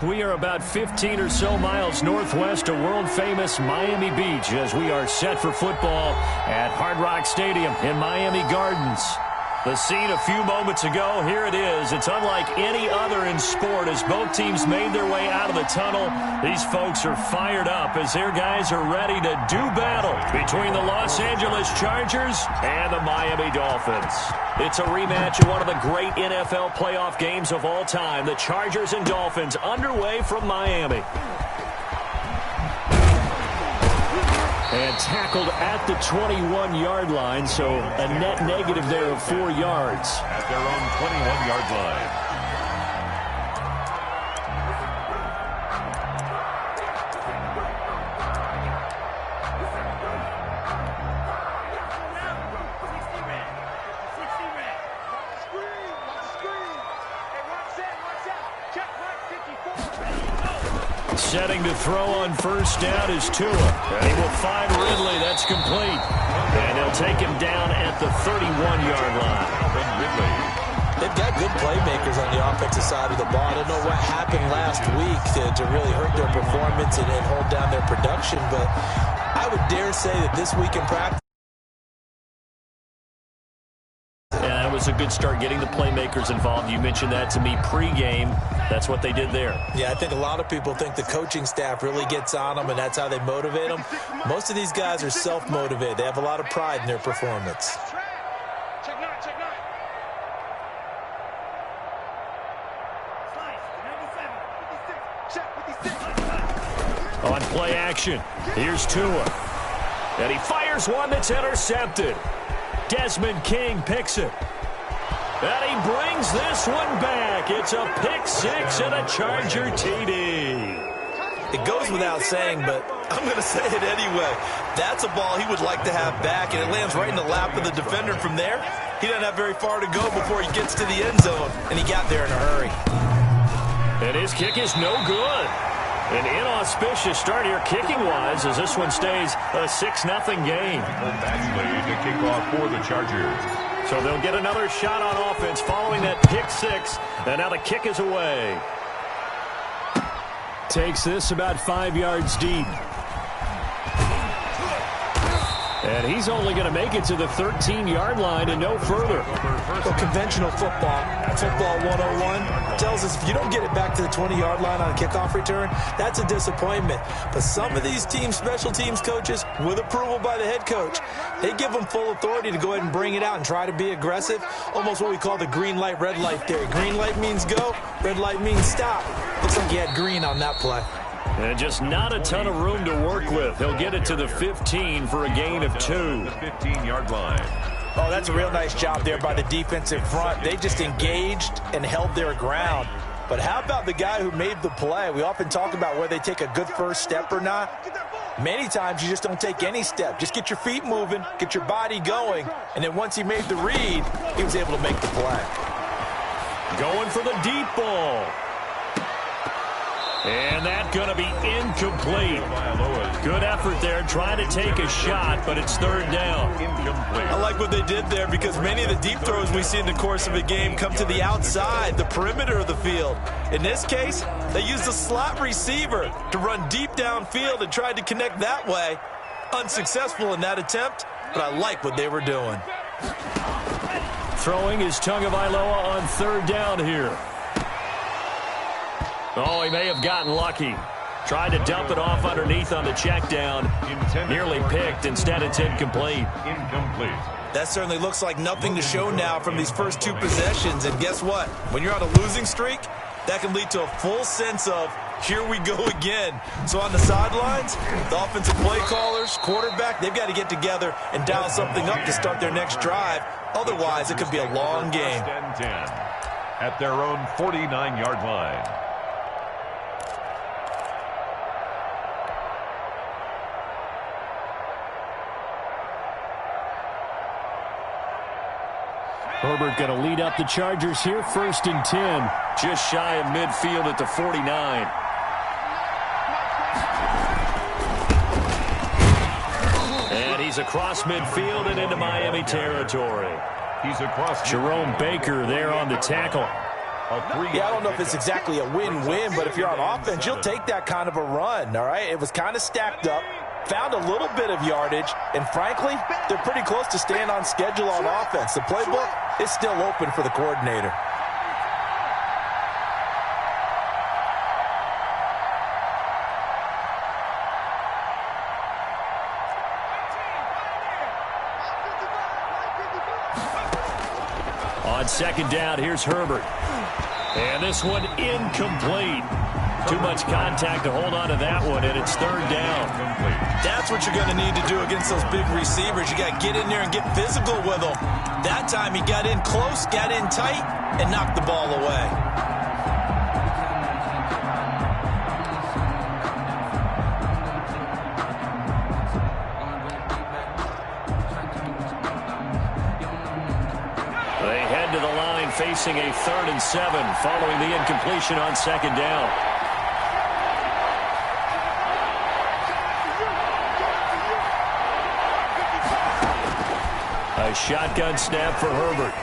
We are about 15 or so miles northwest of world-famous Miami Beach as we are set for football at Hard Rock Stadium in Miami Gardens. The scene a few moments ago, here it is. It's unlike any other in sport as both teams made their way out of the tunnel. These folks are fired up as their guys are ready to do battle between the Los Angeles Chargers and the Miami Dolphins. It's a rematch of one of the great NFL playoff games of all time. The Chargers and Dolphins underway from Miami. And tackled at the 21-yard line, so a net negative there of 4 yards. At their own 21-yard line. Setting to throw on first down is Tua. And he will find Ridley. That's complete. And they'll take him down at the 31-yard line. They've got good playmakers on the offensive side of the ball. I don't know what happened last week to really hurt their performance and hold down their production, but I would dare say that this week in practice, that was a good start getting the playmakers involved. You mentioned that to me pregame. That's what they did there. Yeah, I think a lot of people think the coaching staff really gets on them, and that's how they motivate them. Most of these guys are self-motivated. They have a lot of pride in their performance. On play action, here's Tua. And he fires one that's intercepted. Desmond King picks it. And he brings this one back. It's a pick six and a Charger TD. It goes without saying, but I'm going to say it anyway. That's a ball he would like to have back, and it lands right in the lap of the defender from there. He doesn't have very far to go before he gets to the end zone, and he got there in a hurry. And his kick is no good. An inauspicious start here kicking-wise as this one stays a 6-0 game. Baxley to kick off for the Chargers. So they'll get another shot on offense following that pick six. And now the kick is away. Takes this about 5 yards deep. And he's only going to make it to the 13-yard line and no further. Well, conventional football 101, tells us if you don't get it back to the 20-yard line on a kickoff return, that's a disappointment. But some of these teams, special teams coaches, with approval by the head coach, they give them full authority to go ahead and bring it out and try to be aggressive. Almost what we call the green light, red light theory. Green light means go, red light means stop. Looks like he had green on that play. And just not a ton of room to work with. He'll get it to the 15 for a gain of 2. The 15-yard line. Oh, that's a real nice job there by the defensive front. They just engaged and held their ground. But how about the guy who made the play? We often talk about whether they take a good first step or not. Many times you just don't take any step. Just get your feet moving, get your body going, and then once he made the read, he was able to make the play. Going for the deep ball. And that's going to be incomplete. Good effort there, trying to take a shot, but it's third down. I like what they did there because many of the deep throws we see in the course of a game come to the outside, the perimeter of the field. In this case, they used a slot receiver to run deep downfield and tried to connect that way. Unsuccessful in that attempt, but I like what they were doing. Throwing is Tagovailoa on third down here. Oh, he may have gotten lucky. Tried to dump it off underneath on the check down. Nearly picked. Instead, it's incomplete. That certainly looks like nothing to show now from these first two possessions. And guess what? When you're on a losing streak, that can lead to a full sense of, here we go again. So on the sidelines, the offensive play callers, quarterback, they've got to get together and dial something up to start their next drive. Otherwise, it could be a long game. At their own 49-yard line. Herbert going to lead up the Chargers here, 1st and 10. Just shy of midfield at the 49. And he's across midfield and into Miami territory. He's across. Jerome Baker there on the tackle. Yeah, I don't know if it's exactly a win-win, but if you're on offense, you'll take that kind of a run, all right? It was kind of stacked up, found a little bit of yardage, and frankly, they're pretty close to staying on schedule on offense. The playbook is still open for the coordinator. On second down, here's Herbert. And this one incomplete. Too much contact to hold on to that one, and it's third down. That's what you're going to need to do against those big receivers. You got to get in there and get physical with them. That time he got in close, got in tight, and knocked the ball away. Facing a 3rd and 7 following the incompletion on second down. A shotgun snap for Herbert.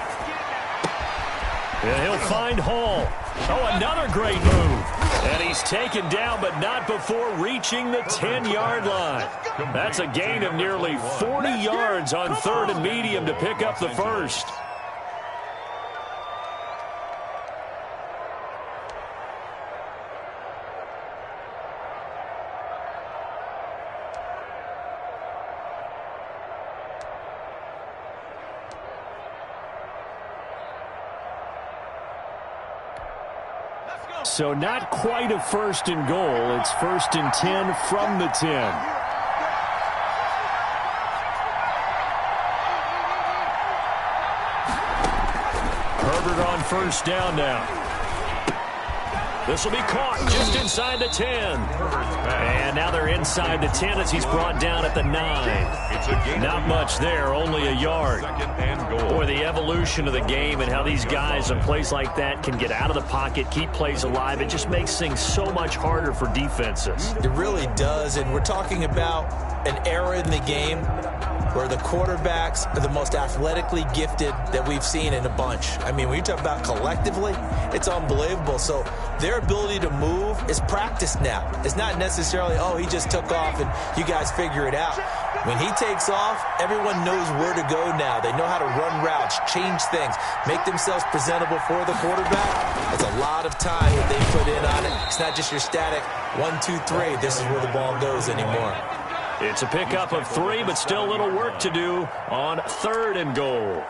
And he'll find Hall. Oh, another great move. And he's taken down, but not before reaching the 10-yard line. That's a gain of nearly 40 yards on 3rd and medium to pick up the first. So not quite a 1st and goal. It's 1st and 10 from the 10. Herbert on 1st down now. This will be caught just inside the 10. And now they're inside the 10 as he's brought down at the 9. Not much there, only a yard. Boy, the evolution of the game and how these guys in plays like that can get out of the pocket, keep plays alive, it just makes things so much harder for defenses. It really does, and we're talking about an era in the game where the quarterbacks are the most athletically gifted that we've seen in a bunch. I mean, when you talk about collectively, it's unbelievable. So their ability to move is practiced now. It's not necessarily, oh, he just took off and you guys figure it out. When he takes off, everyone knows where to go now. They know how to run routes, change things, make themselves presentable for the quarterback. That's a lot of time that they put in on it. It's not just your static 1, 2, 3. This is where the ball goes anymore. It's a pickup of 3, but still a little work to do on 3rd and goal.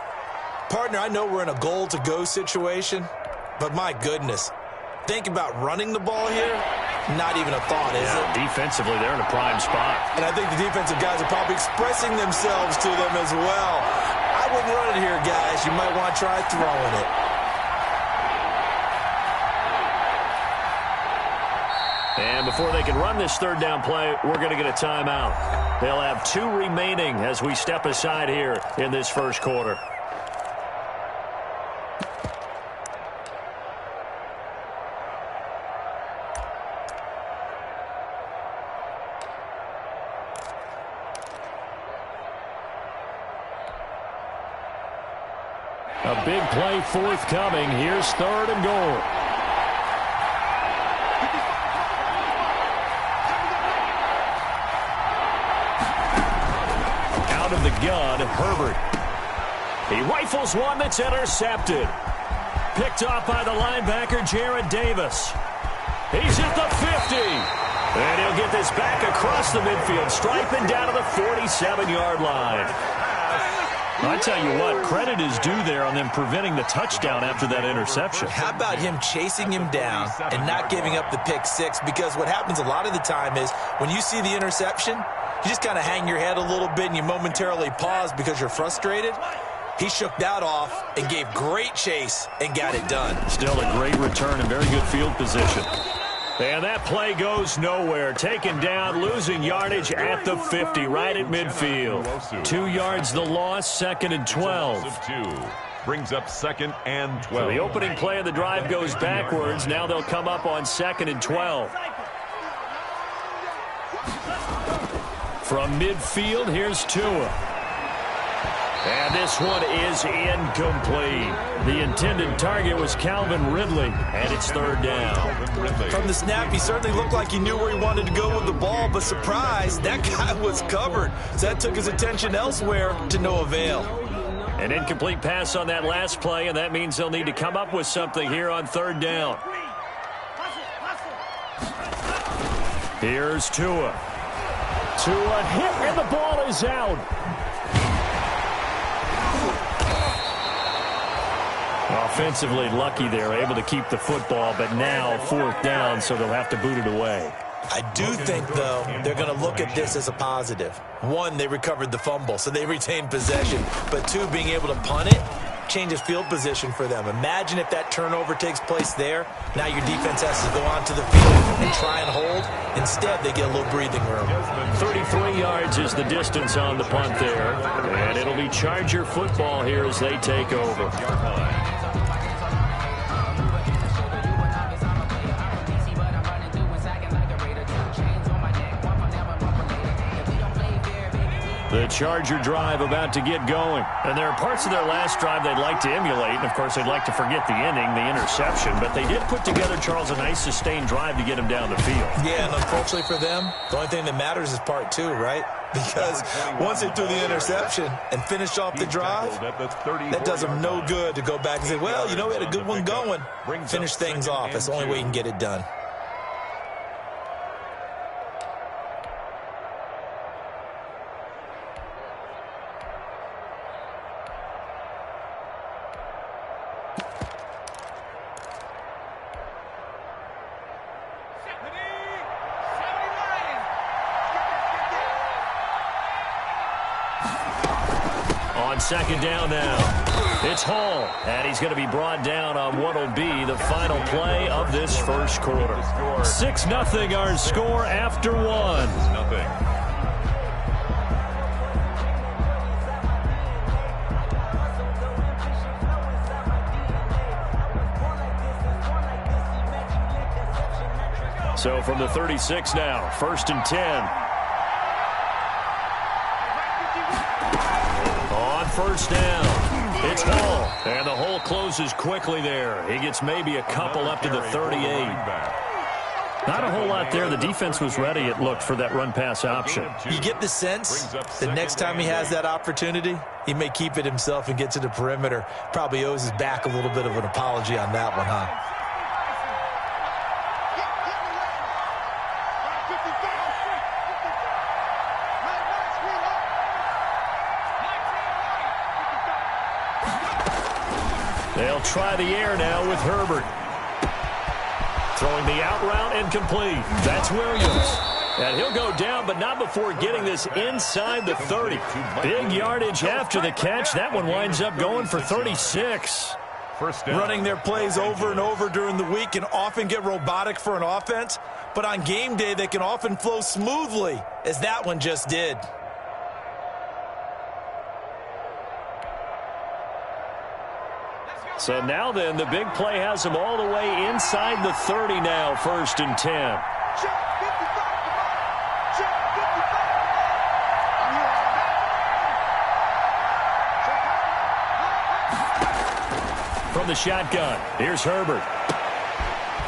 Partner, I know we're in a goal-to-go situation, but my goodness, think about running the ball here. Not even a thought, is it? Defensively, they're in a prime spot. And I think the defensive guys are probably expressing themselves to them as well. I wouldn't run it here, guys. You might want to try throwing it. And before they can run this 3rd down play, we're going to get a timeout. They'll have 2 remaining as we step aside here in this first quarter. A big play forthcoming. Here's 3rd and goal. Out of the gun, Herbert. He rifles one that's intercepted. Picked off by the linebacker, Jared Davis. He's at the 50. And he'll get this back across the midfield, striping down to the 47-yard line. I tell you what, credit is due there on them preventing the touchdown after that interception. How about him chasing him down and not giving up the pick 6? Because what happens a lot of the time is when you see the interception, you just kind of hang your head a little bit and you momentarily pause because you're frustrated. He shook that off and gave great chase and got it done. Still a great return and very good field position. And that play goes nowhere. Taken down, losing yardage at the 50, right at midfield. 2 yards the loss, 2nd and 12. Brings up 2nd and 12. So the opening play of the drive goes backwards. Now they'll come up on 2nd and 12. From midfield, here's Tua. And this one is incomplete. The intended target was Calvin Ridley, and it's third down. From the snap, he certainly looked like he knew where he wanted to go with the ball, but surprise, that guy was covered. So that took his attention elsewhere to no avail. An incomplete pass on that last play, and that means they'll need to come up with something here on third down. Here's Tua. Tua hit, and the ball is out. Offensively lucky they're able to keep the football, but now fourth down, so they'll have to boot it away. I do think, though, they're going to look at this as a positive. One, they recovered the fumble, so they retained possession. But two, being able to punt it changes field position for them. Imagine if that turnover takes place there. Now your defense has to go onto the field and try and hold. Instead, they get a little breathing room. 33 yards is the distance on the punt there. And it'll be Charger football here as they take over. The Charger drive about to get going. And there are parts of their last drive they'd like to emulate. And, of course, they'd like to forget the ending, the interception. But they did put together, Charles, a nice sustained drive to get him down the field. Yeah, and unfortunately for them, the only thing that matters is part two, right? Because once they threw the interception and finished off the drive, that does them no good to go back and say, well, you know, we had a good one going. Finish things off. That's the only way you can get it done. Second down now. It's Hall, and he's going to be brought down on what will be the final play of this first quarter. 6-0 our score after one. So from the 36 now, 1st and 10. First down. It's Hall. And the hole closes quickly there. He gets maybe a couple up to the 38. Not a whole lot there. The defense was ready, it looked, for that run-pass option. You get the sense that next time he has that opportunity, he may keep it himself and get to the perimeter. Probably owes his back a little bit of an apology on that one, huh? They'll try the air now with Herbert. Throwing the out route and complete. That's Williams. And he'll go down, but not before getting this inside the 30. Big yardage after the catch. That one winds up going for 36. Running their plays over and over during the week can often get robotic for an offense, but on game day they can often flow smoothly, as that one just did. So now then, the big play has him all the way inside the 30 now, 1st and 10. From the shotgun, here's Herbert.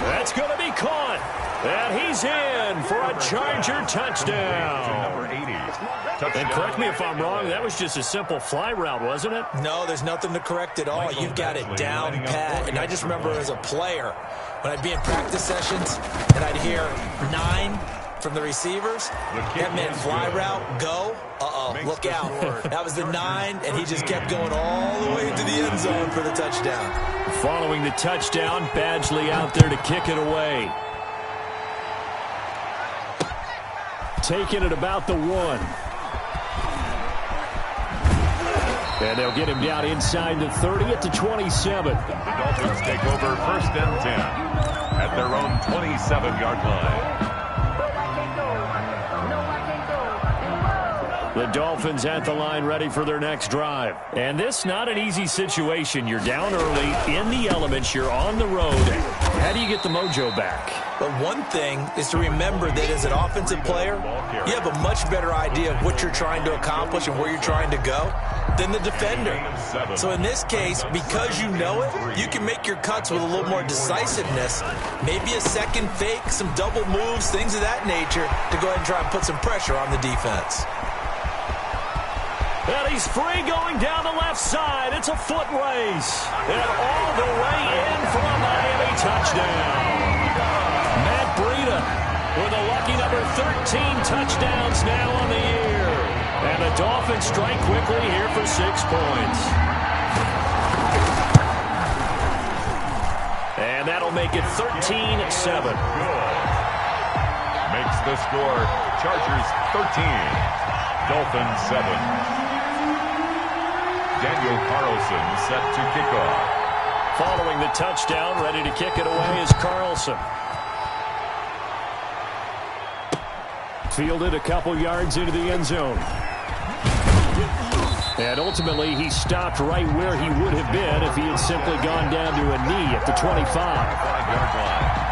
That's going to be caught. And he's in for a Charger touchdown. Number 80. And correct me if I'm wrong, that was just a simple fly route, wasn't it? No, there's nothing to correct at all. You've got it down pat. And I just remember as a player, when I'd be in practice sessions and I'd hear 9 from the receivers, that meant fly route, go. Look out. That was the 9, and he just kept going all the way into the end zone for the touchdown. Following the touchdown, Badgley out there to kick it away. Taking it about the 1. And they'll get him down inside the 30 at the 27. The Dolphins take over 1st and 10 at their own 27-yard line. The Dolphins at the line ready for their next drive. And this not an easy situation. You're down early, in the elements, you're on the road. How do you get the mojo back? But one thing is to remember that as an offensive player, you have a much better idea of what you're trying to accomplish and where you're trying to go. than the defender. So in this case, because you know it, you can make your cuts with a little more decisiveness. Maybe a second fake, some double moves, things of that nature to go ahead and try and put some pressure on the defense. And he's free going down the left side. It's a foot race. And all the way in for a Miami touchdown. Matt Breida with a lucky number 13 touchdowns now on the year. And the Dolphins strike quickly here for 6 points. And that'll make it 13-7. Makes the score Chargers 13, Dolphins 7. Daniel Carlson set to kick off. Following the touchdown, ready to kick it away is Carlson. Fielded a couple yards into the end zone. And ultimately, he stopped right where he would have been if he had simply gone down to a knee at the 25. 5-yard line.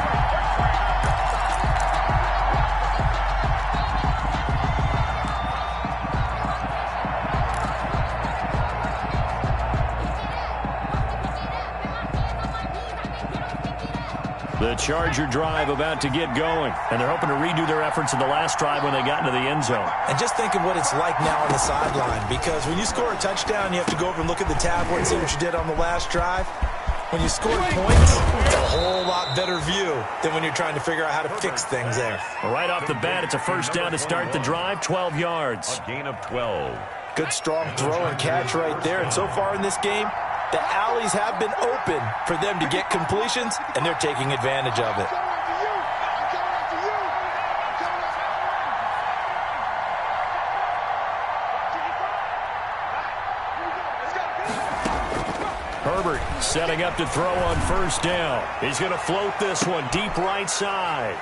The Charger drive about to get going, and they're hoping to redo their efforts in the last drive when they got into the end zone. And just think of what it's like now on the sideline, because when you score a touchdown, you have to go over and look at the tablet and see what you did on the last drive. When you score points, it's a whole lot better view than when you're trying to figure out how to fix things there. Well, right off the bat, it's a first down to start the drive, 12 yards. A gain of 12. Good strong throw and catch right there, and so far in this game, the alleys have been open for them to get completions, and they're taking advantage of it. Herbert setting up to throw on first down. He's going to float this one deep right side.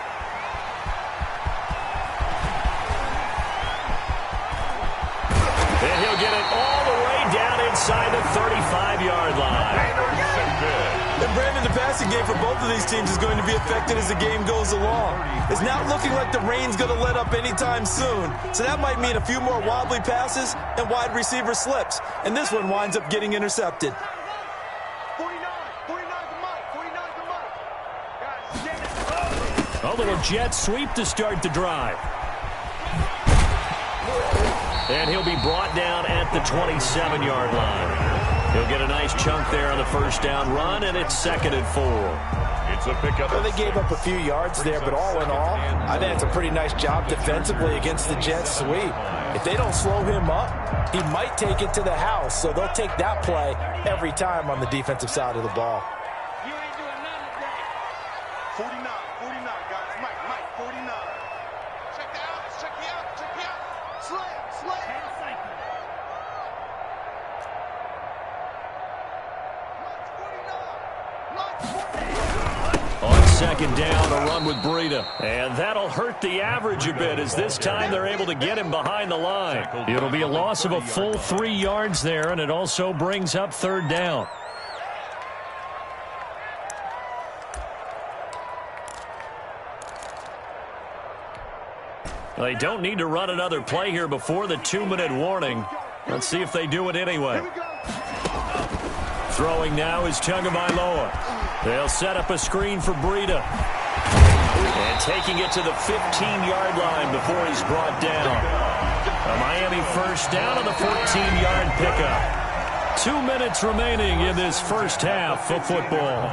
And he'll get it all the way down inside the 35-yard line. And Brandon, the passing game for both of these teams is going to be affected as the game goes along. It's not looking like the rain's going to let up anytime soon, so that might mean a few more wobbly passes and wide receiver slips. And this one winds up getting intercepted. 49's the mark. A little jet sweep to start the drive. And he'll be brought down at the 27-yard line. He'll get a nice chunk there on the first down run, and it's 2nd and 4. It's a pickup. Well, they gave up a few yards there, but all in all, I think it's a pretty nice job defensively against the jet sweep. If they don't slow him up, he might take it to the house, so they'll take that play every time on the defensive side of the ball. You ain't doing nothing today. 49, guys. Mike, 49. Check the out. Slay. 10 seconds. On second down, a run with Breida. And that'll hurt the average a bit, as this time they're able to get him behind the line. It'll be a loss of a full 3 yards there, and it also brings up 3rd down. They don't need to run another play here before the 2-minute warning. Let's see if they do it anyway. Throwing now is Tagovailoa. They'll set up a screen for Breida. And taking it to the 15-yard line before he's brought down. A Miami first down on the 14-yard pickup. 2 minutes remaining in this first half of football.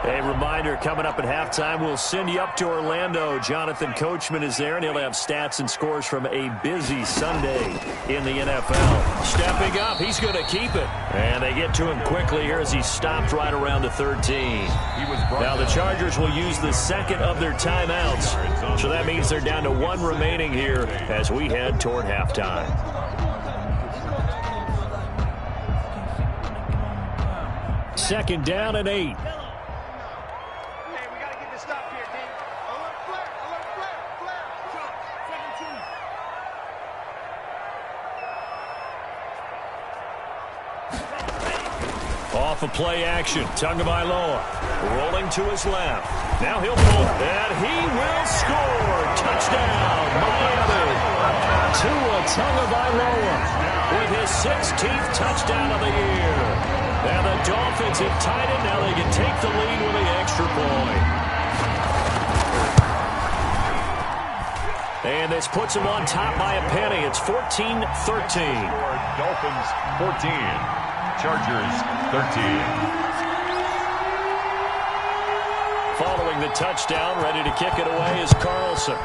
A reminder, coming up at halftime, we'll send you up to Orlando. Jonathan Coachman is there, and he'll have stats and scores from a busy Sunday in the NFL. Stepping up, he's going to keep it. And they get to him quickly here as he stopped right around the 13. Now the Chargers will use the second of their timeouts. So that means they're down to 1 remaining here as we head toward halftime. Second down and 8. Off of play action, Tagovailoa rolling to his left. Now he'll pull, and he will score. Touchdown, Miami. Tua Tagovailoa with his 16th touchdown of the year. And the Dolphins have tied it. Now they can take the lead with the extra point. And this puts them on top by a penny. It's 14-13. Dolphins 14, Chargers 13. Following the touchdown, ready to kick it away is Carlson.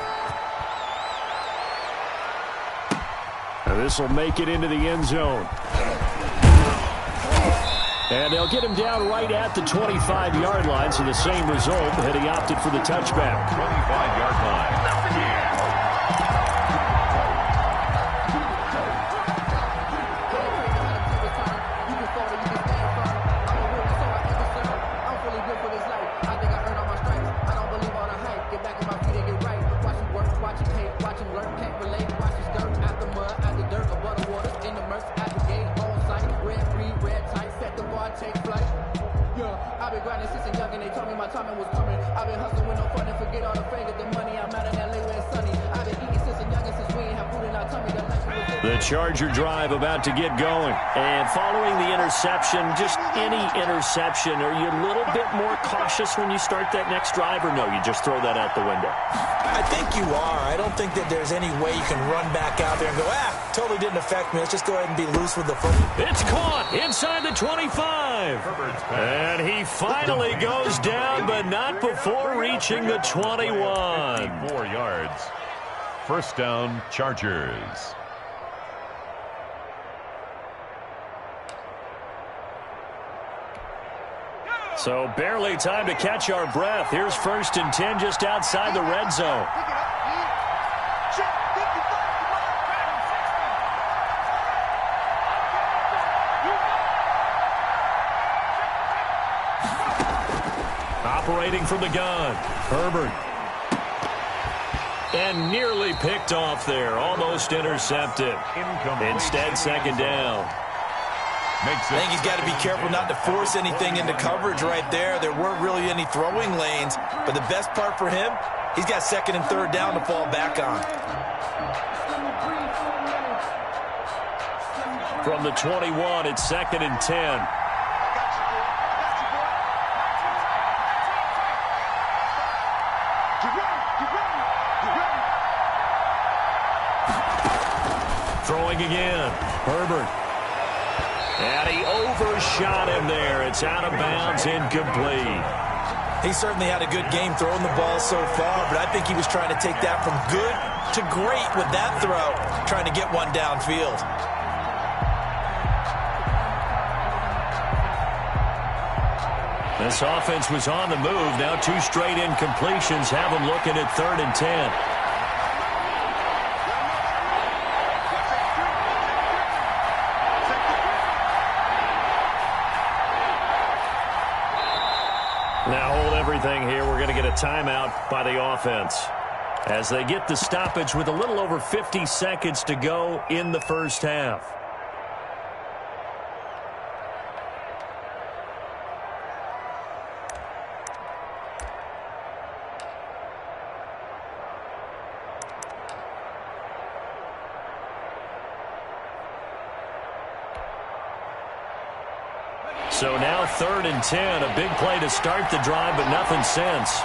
And this will make it into the end zone. And they'll get him down right at the 25-yard line, so the same result, had he opted for the touchback. 25-yard line. The Charger drive about to get going. And following the interception, just any interception, are you a little bit more cautious when you start that next drive, or no, you just throw that out the window? I think you are. I don't think that there's any way you can run back out there and go, totally didn't affect me. Let's just go ahead and be loose with the football. It's caught inside the 25. And he finally goes down, but not before reaching the 21. 4 yards. First down, Chargers. So barely time to catch our breath. Here's 1st and 10 just outside the red zone. Operating from the gun, Herbert. And nearly picked off there, almost intercepted. Instead, second down. I think he's got to be careful not to force anything into coverage right there. There weren't really any throwing lanes, but the best part for him, he's got 2nd and 3rd down to fall back on. From the 21, it's 2nd and 10. Throwing again, Herbert. And he overshot him there. It's out of bounds, incomplete. He certainly had a good game throwing the ball so far, but I think he was trying to take that from good to great with that throw, trying to get one downfield. This offense was on the move. Now 2 straight incompletions have them looking at 3rd and 10. Now hold everything here. We're going to get a timeout by the offense as they get the stoppage with a little over 50 seconds to go in the first half. So now 3rd and 10, a big play to start the drive, but nothing since.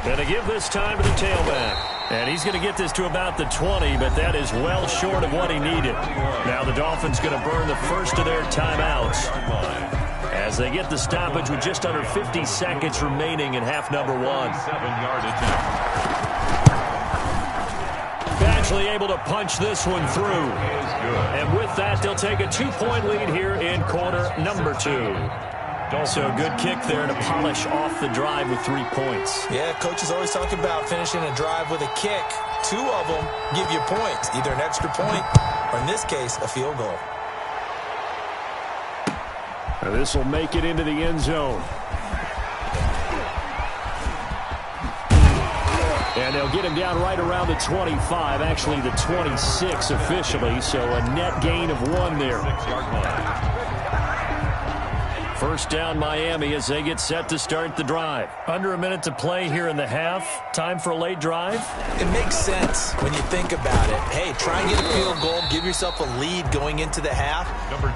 Going to give this time to the tailback. And he's going to get this to about the 20, but that is well short of what he needed. Now the Dolphins going to burn the first of their timeouts as they get the stoppage with just under 50 seconds remaining in half number 1. 7-yard attempt. Actually able to punch this one through. And with that, they'll take a 2-point lead here in quarter number 2. So a good kick there to polish off the drive with 3 points. Yeah, coach is always talking about finishing a drive with a kick. 2 of them give you points, either an extra point or, in this case, a field goal. This will make it into the end zone. And they'll get him down right around the 25, actually the 26 officially, so a net gain of 1 there. 6-yard line. First down Miami as they get set to start the drive. Under a minute to play here in the half. Time for a late drive. It makes sense when you think about it. Hey, try and get a field goal, give yourself a lead going into the half.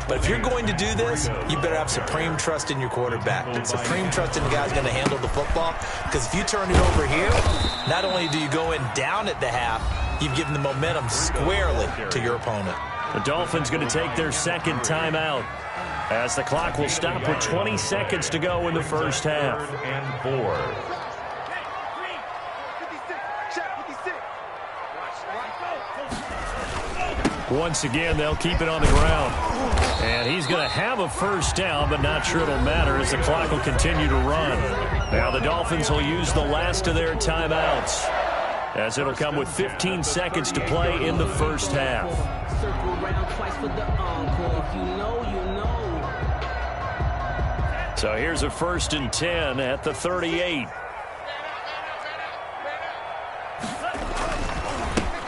But if you're going to do this, you better have supreme trust in your quarterback. Supreme trust in the guy who's going to handle the football. Because if you turn it over here, not only do you go in down at the half, you've given the momentum squarely to your opponent. The Dolphins going to take their second timeout, as the clock will stop with 20 seconds to go in the first half. 3rd and 4. Once again, they'll keep it on the ground. And he's going to have a first down, but not sure it'll matter as the clock will continue to run. Now the Dolphins will use the last of their timeouts, as it'll come with 15 seconds to play in the first half. Circle around twice for the encore. If you know, you know. So here's a 1st and 10 at the 38.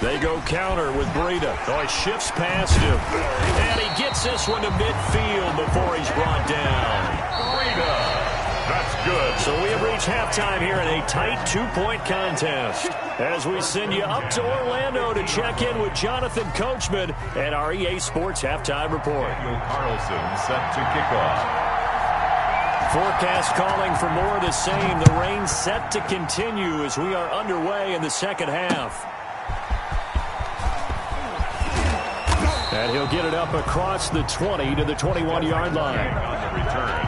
They go counter with Breida. Oh, he shifts past him. And he gets this one to midfield before he's brought down. Breida. That's good. So we have reached halftime here in a tight 2-point contest, as we send you up to Orlando to check in with Jonathan Coachman and our EA Sports Halftime Report. Daniel Carlson set to kick off. Forecast calling for more of the same. The rain set to continue as we are underway in the second half. And he'll get it up across the 20 to the 21-yard line. On the return,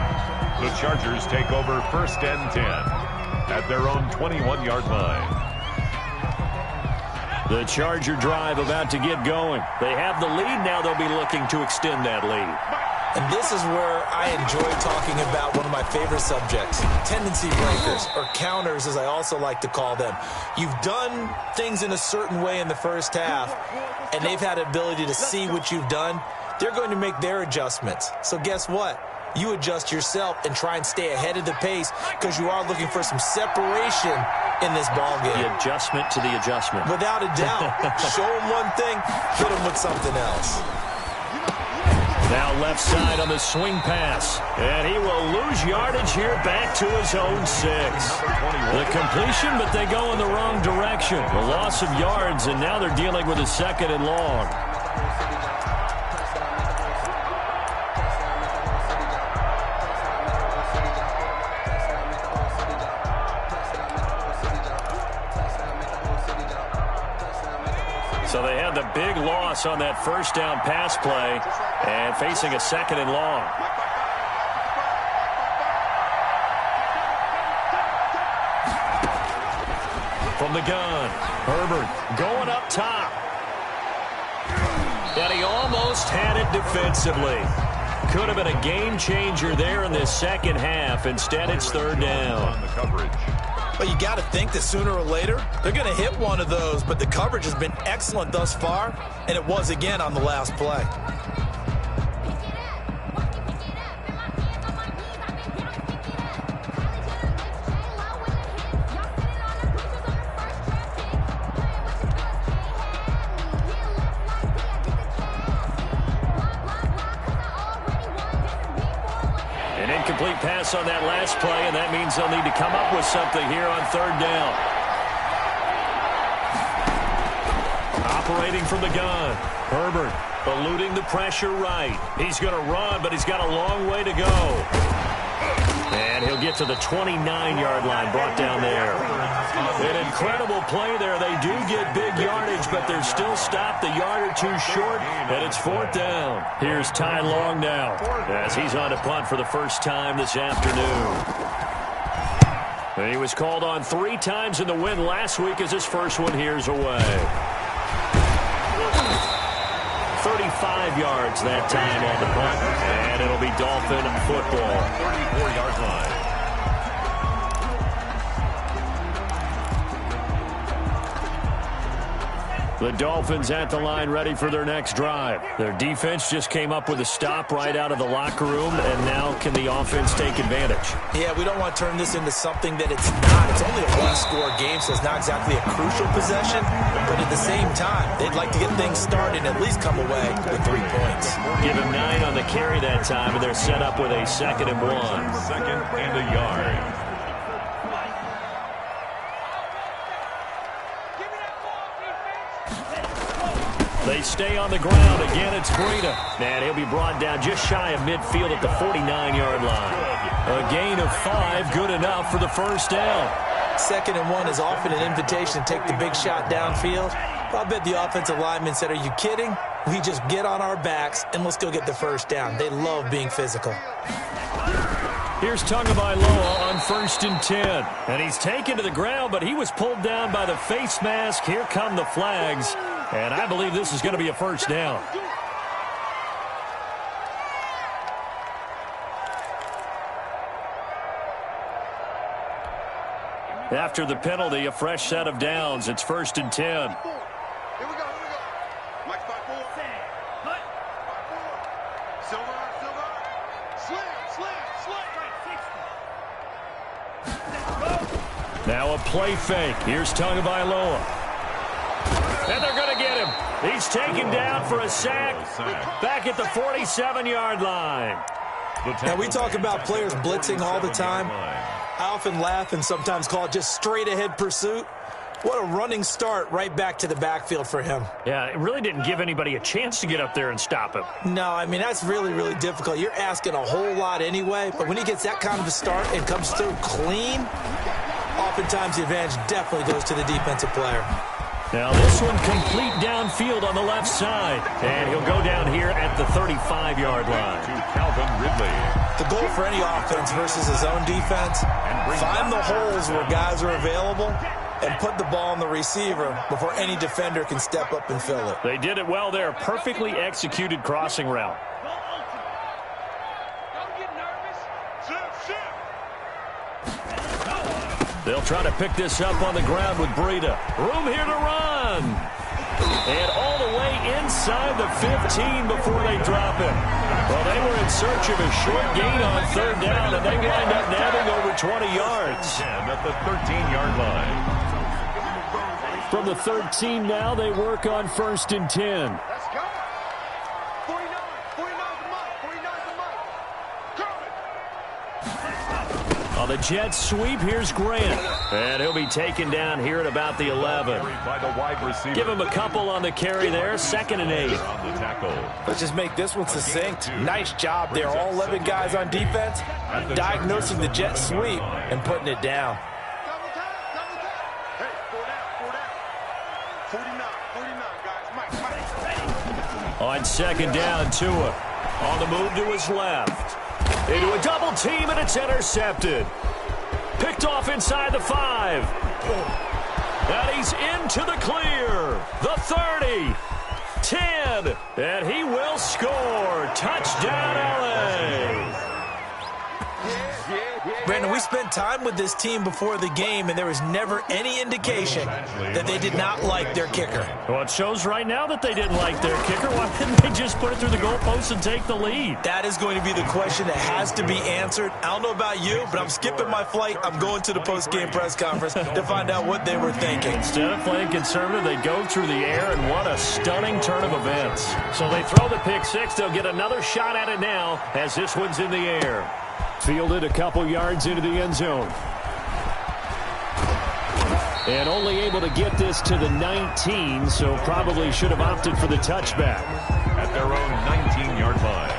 the Chargers take over 1st and 10 at their own 21-yard line. The Charger drive about to get going. They have the lead. Now they'll be looking to extend that lead. And this is where I enjoy talking about one of my favorite subjects, tendency breakers, or counters as I also like to call them. You've done things in a certain way in the first half, and they've had the ability to see what you've done. They're going to make their adjustments. So guess what? You adjust yourself and try and stay ahead of the pace, because you are looking for some separation in this ballgame. The adjustment to the adjustment. Without a doubt. Show them one thing, hit them with something else. Now left side on the swing pass. And he will lose yardage here back to his own 6. The completion, but they go in the wrong direction. The loss of yards, and now they're dealing with a 2nd and long. So they had the big loss on that first down pass play and facing a 2nd and long. From the gun, Herbert going up top. And he almost had it defensively. Could have been a game changer there in this second half. Instead, it's 3rd down. On the coverage. But you got to think that sooner or later, they're going to hit one of those. But the coverage has been excellent thus far, and it was again on the last play. An incomplete pass on that last play, and that means they'll need to come up with something here on 3rd down. Operating from the gun, Herbert eluding the pressure right. He's going to run, but he's got a long way to go. And he'll get to the 29-yard line, brought down there. An incredible play there. They do get big yardage, but they're still stopped a yard or 2 short, and it's 4th down. Here's Ty Long now, as he's on to punt for the first time this afternoon. And he was called on 3 times in the win last week as his first one here's away. 35 yards that time on the punt, and it'll be Dolphin football. 34-yard line. The Dolphins at the line ready for their next drive. Their defense just came up with a stop right out of the locker room, and now can the offense take advantage? Yeah, we don't want to turn this into something that it's not. It's only a one-score game, so it's not exactly a crucial possession. But at the same time, they'd like to get things started and at least come away with 3 points. Give him 9 on the carry that time, and they're set up with a 2nd and 1. 2nd and a yard. They stay on the ground. Again, it's Breida. And he'll be brought down just shy of midfield at the 49-yard line. A gain of 5, good enough for the first down. 2nd and 1 is often an invitation to take the big shot downfield. I bet the offensive lineman said, are you kidding? We just get on our backs and let's go get the first down. They love being physical. Here's Tagovailoa on 1st and 10. And he's taken to the ground, but he was pulled down by the face mask. Here come the flags. And I believe this is going to be a first down. After the penalty, a fresh set of downs. It's 1st and 10. Here we go. Mike 5-4. Silver. Slam. Now a play fake. Here's Tagovailoa. And they're going to get him. He's taken down for a sack back at the 47-yard line. Now, we talk about players blitzing all the time. I often laugh and sometimes call it just straight-ahead pursuit. What a running start right back to the backfield for him. Yeah, it really didn't give anybody a chance to get up there and stop him. No, I mean, that's really, really difficult. You're asking a whole lot anyway, but when he gets that kind of a start and comes through clean, oftentimes the advantage definitely goes to the defensive player. Now this one complete downfield on the left side. And he'll go down here at the 35-yard line. To Calvin Ridley. The goal for any offense versus his own defense, find the holes where guys are available and put the ball on the receiver before any defender can step up and fill it. They did it well there. Perfectly executed crossing route. Don't get nervous. Shift. They'll try to pick this up on the ground with Breida. Room here to run. And all the way inside the 15 before they drop him. Well, they were in search of a short gain on 3rd down, and they wind up nabbing over 20 yards. At the 13-yard line. From the 13 now, they work on 1st and 10. Let's go. 49 to Mike. On the jet sweep, here's Grant. And he'll be taken down here at about the 11. By the wide receiver. Give him a couple on the carry there. 2nd and 8. On the tackle. Let's just make this one succinct. Nice job there. All 11 guys on defense diagnosing the jet sweep and putting it down. Double time. Hey, 4 down. 49, guys. Mike. On 2nd down, Tua. On the move to his left. Into a double team, and it's intercepted. Picked off inside the 5. And he's into the clear. The 30. 10. And he will score. Touchdown, LA. Brandon, we spent time with this team before the game, and there was never any indication that they did not like their kicker. Well, it shows right now that they didn't like their kicker. Why didn't they just put it through the goalpost and take the lead? That is going to be the question that has to be answered. I don't know about you, but I'm skipping my flight. I'm going to the post-game press conference to find out what they were thinking. Instead of playing conservative, they go through the air, and what a stunning turn of events. So they throw the pick six. They'll get another shot at it now as this one's in the air. Fielded a couple yards into the end zone. And only able to get this to the 19, so probably should have opted for the touchback. At their own 19-yard line.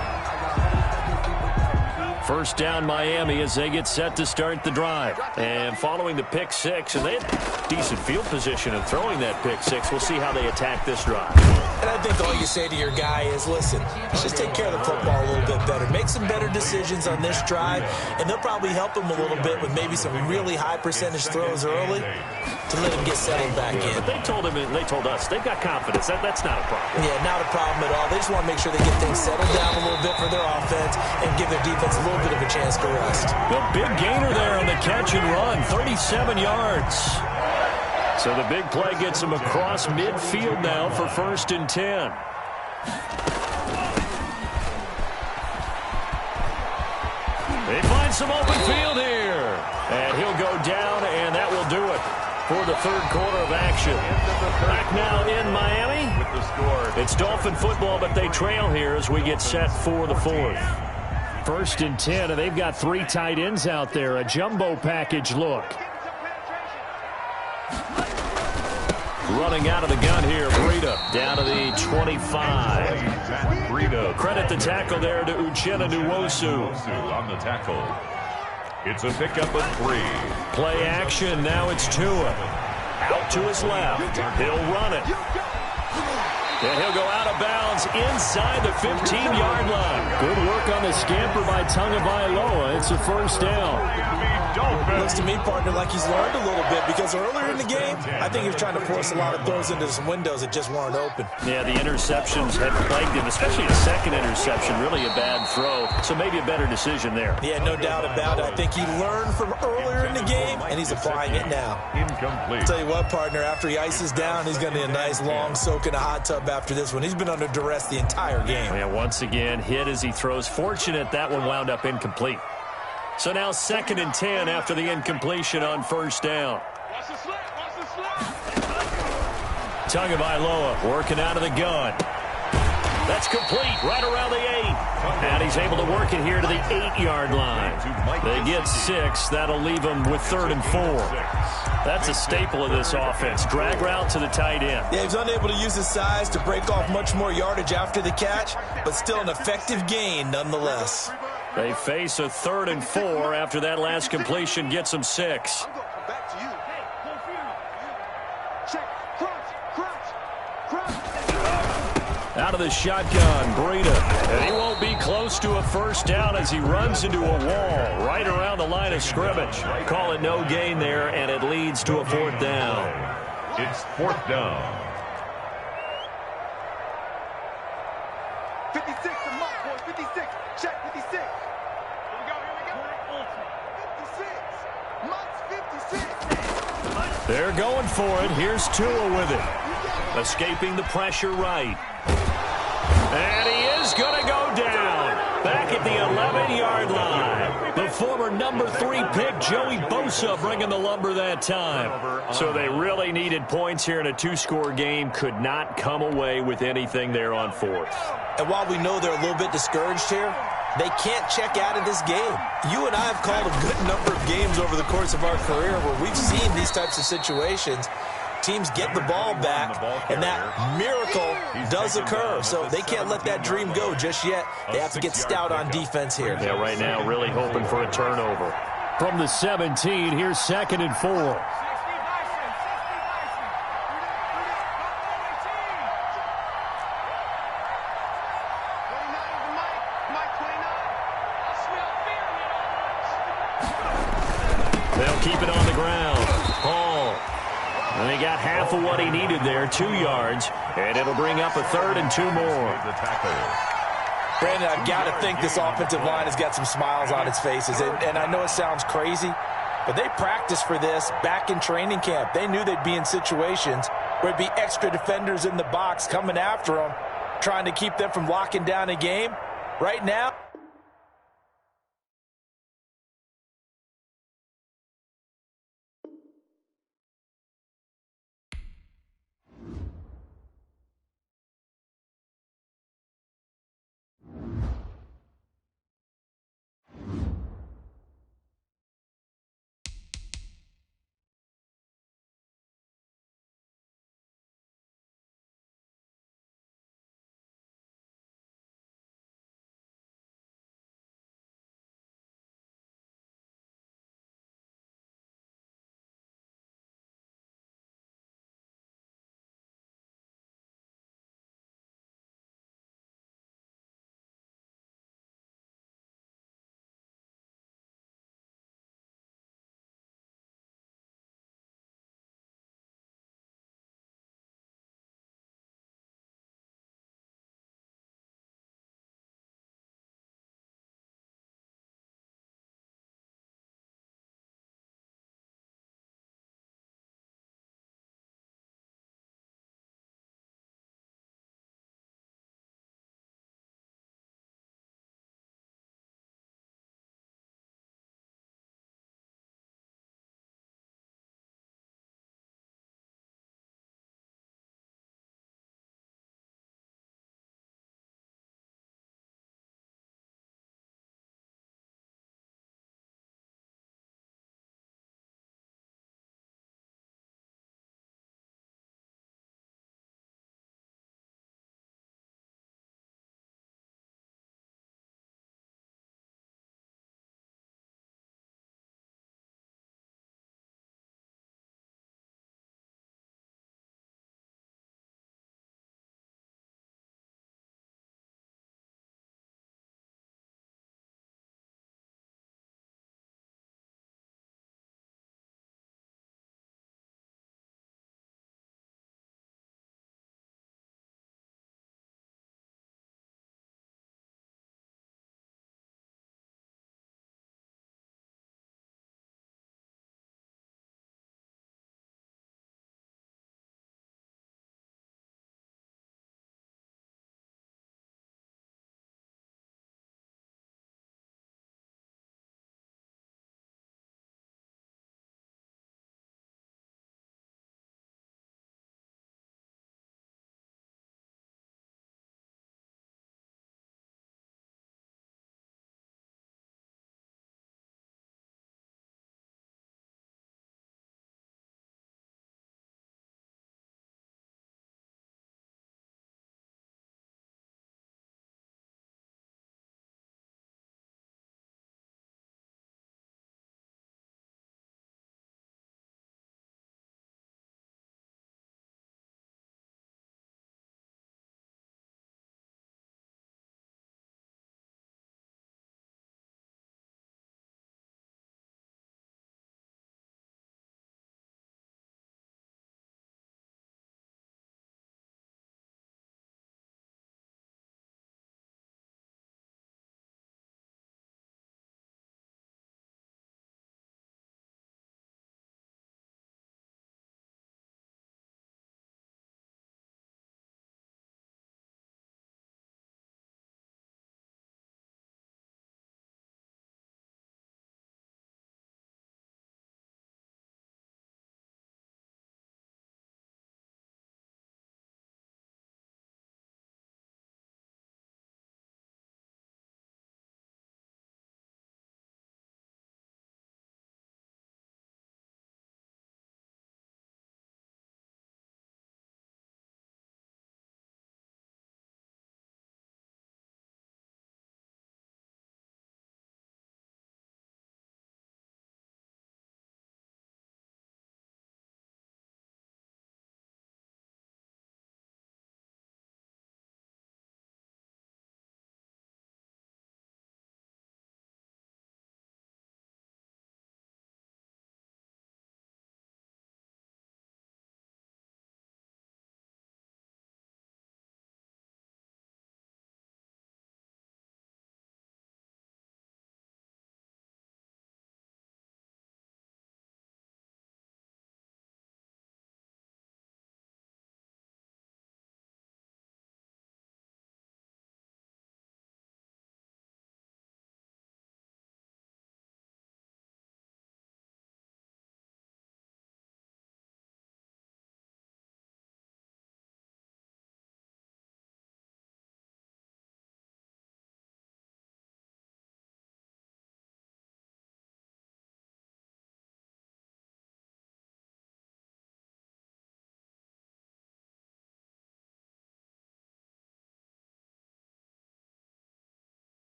First down Miami as they get set to start the drive. And following the pick six, and they had decent field position in throwing that pick six. We'll see how they attack this drive. And I think all you say to your guy is, listen, just take care of the football a little bit better. Make some better decisions on this drive, and they'll probably help him a little bit with maybe some really high percentage throws early to let him get settled back in. But they told him, and they told us, they've got confidence. That's not a problem. Yeah, not a problem at all. They just want to make sure they get things settled down a little bit for their offense and give their defense a little bit of a chance to rest. Good big gainer there on the catch and run, 37 yards. So the big play gets him across midfield now for 1st and 10. They find some open field here. And he'll go down, and that will do it for the 3rd quarter of action. Back now in Miami. With the score. It's Dolphin football, but they trail here as we get set for the 4th. 1st and 10, and they've got 3 tight ends out there. A jumbo package look. Running out of the gun here, Breida down to the 25. Credit the tackle there to Uchenna Nwosu. On the tackle. It's a pickup of 3. Play action, now it's Tua. Out to his left. He'll run it. And he'll go out of bounds inside the 15-yard line. Good work on the scamper by Tagovailoa. It's a 1st down. Looks to me, partner, like he's learned a little bit, because earlier in the game, I think he was trying to force a lot of throws into some windows that just weren't open. Yeah, the interceptions had plagued him, especially the 2nd interception. Really a bad throw, so maybe a better decision there. Yeah, no doubt about it. I think he learned from earlier in the game, and he's applying it now. Incomplete. I'll tell you what, partner, after he ices down, he's going to need a nice long soak in a hot tub after this one. He's been under duress the entire game. Yeah, once again, hit as he throws. Fortunate that one wound up incomplete. So now 2nd and 10 after the incompletion on 1st down. Tagovailoa working out of the gun. That's complete right around the 8. And he's able to work it here to the 8-yard line. They get 6. That'll leave them with 3rd and 4. That's a staple of this offense. Drag route to the tight end. Yeah, he's unable to use his size to break off much more yardage after the catch, but still an effective gain nonetheless. They face a 3rd and 4 after that last completion gets them 6. Back to you. Check. Crunch. Out of the shotgun, Breida. And he won't be close to a 1st down as he runs into a wall right around the line of scrimmage. Call it no gain there, and it leads to a 4th down. It's 4th down. 56 to Mike, boys. 56. Check 56. Here we go. 56. Mike's 56. They're going for it. Here's Tua with it. Escaping the pressure right. And he is going to go down. Back at the 11-yard line. The former number 3 pick, Joey Bosa, bringing the lumber that time. So they really needed points here in a 2-score game. Could not come away with anything there on 4th. And while we know they're a little bit discouraged here, they can't check out of this game. You and I have called a good number of games over the course of our career where we've seen these types of situations. Teams get the ball back, and that miracle does occur. So they can't let that dream go just yet. They have to get stout on defense here. Yeah, right now really hoping for a turnover. From the 17, here's 2nd and 4. They'll keep it on the ground. Paul. And they got half of what he needed there, 2 yards. And it'll bring up a 3rd and 2 more. Brandon, I've got to think this offensive line has got some smiles on its faces. And I know it sounds crazy, but they practiced for this back in training camp. They knew they'd be in situations where there'd be extra defenders in the box coming after them, trying to keep them from locking down a game. Right now,